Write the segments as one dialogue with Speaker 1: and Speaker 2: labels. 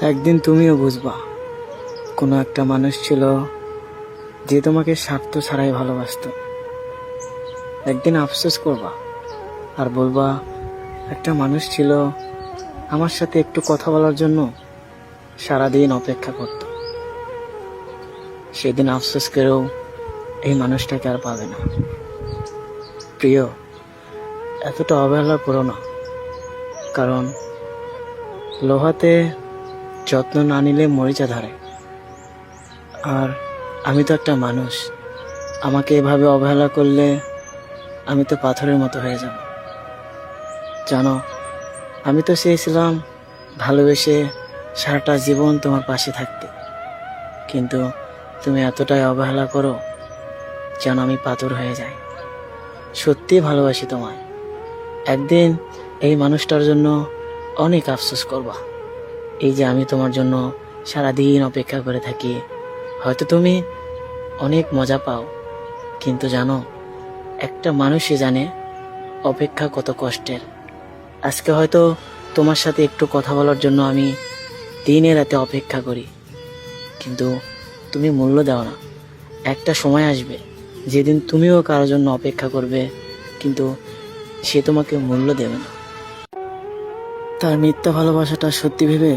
Speaker 1: একদিন তুমিও বুঝবা কোনো একটা মানুষ ছিল যে তোমাকে স্বার্থ ছাড়াই ভালোবাসতো। একদিন আফসোস করবা আর বলবা একটা মানুষ ছিল আমার সাথে একটু কথা বলার জন্য সারাদিন অপেক্ষা করত। সেদিন আফসোস করেও এই মানুষটাকে আর পাবে না। প্রিয়, এতটা অবহেলা করো না, কারণ লোহাতে যত্ন না নিলে মরিচা ধরে। আর আমি তো একটা মানুষ, আমাকে এভাবে অবহেলা করলে আমি তো পাথরের মতো হয়ে যাব। জানো, আমি তো চেয়েছিলাম ভালোবেসে সারাটা জীবন তোমার পাশে থাকতে, কিন্তু তুমি এতটাই অবহেলা করো যেন আমি পাথর হয়ে যাই। সত্যি ভালোবাসি তোমায়। একদিন এই মানুষটার জন্য অনেক আফসোস করবা। এই যে আমি তোমার জন্য সারাদিন অপেক্ষা করে থাকি, হয়তো তুমি অনেক মজা পাও, কিন্তু জানো একটা মানুষই জানে অপেক্ষা কত কষ্টের। আজকে হয়তো তোমার সাথে একটু কথা বলার জন্য আমি দিনে রাতে অপেক্ষা করি, কিন্তু তুমি মূল্য দাও না। একটা সময় আসবে যেদিন তুমিও কারোর জন্য অপেক্ষা করবে, কিন্তু সে তোমাকে মূল্য দেবে না। তার মিথ্যা ভালোবাসাটা সত্যি ভেবে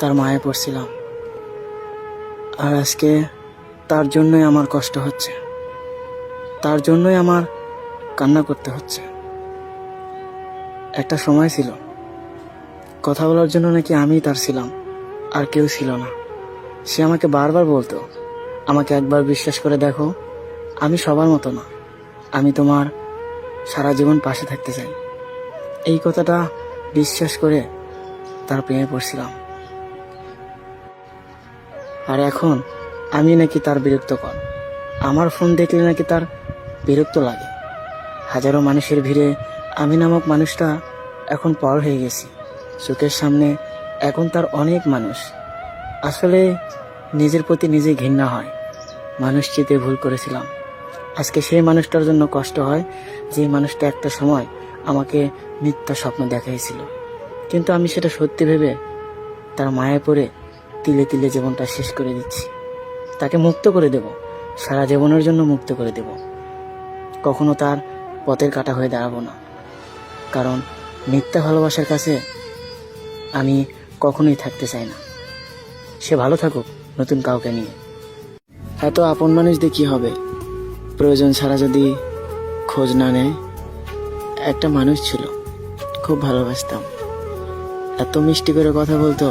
Speaker 1: তার মায়ে পড়ছিলাম, আর আজকে তার জন্যই আমার কষ্ট হচ্ছে, তার জন্যই আমার কান্না করতে হচ্ছে। একটা সময় ছিল কথা বলার জন্য নাকি আমি তার ছিলাম, আর কেউ ছিল না। সে আমাকে বারবার বলতো, আমাকে একবার বিশ্বাস করে দেখো, আমি সবার মতো না, আমি তোমার সারা জীবন পাশে থাকতে চাই। এই কথাটা বিশ্বাস করে তার প্রেমে পড়ছিলাম, আর এখন আমি নাকি তার বিরক্তকর। আমার ফোন দেখলে নাকি তার বিরক্ত লাগে। হাজারো মানুষের ভিড়ে আমি নামক মানুষটা এখন পর হয়ে গেছি। চোখের সামনে এখন তার অনেক মানুষ। আসলে নিজের প্রতি নিজে ঘৃণা হয়। মানুষ চিনতে ভুল করেছিলাম। আজকে সেই মানুষটার জন্য কষ্ট হয়, যে মানুষটা একটা সময় আমাকে মিথ্যা স্বপ্ন দেখাইছিল, কিন্তু আমি সেটা সত্যি ভেবে তার মায়ায় পড়ে তিলে তিলে জীবনটা শেষ করে দিচ্ছি। তাকে মুক্ত করে দেব, সারা জীবনের জন্য মুক্ত করে দেব। কখনো তার পথের কাঁটা হয়ে দাঁড়াবো না, কারণ মিথ্যা ভালোবাসার কাছে আমি কখনোই থাকতে চাই না। সে ভালো থাকুক নতুন কাউকে নিয়ে। এত আপন মানুষ দিয়ে কী হবে, প্রয়োজন ছাড়া যদি খোঁজ না নেয়। একটা মানুষ ছিল, খুব ভালোবাসতাম, এত মিষ্টি করে কথা বলতো,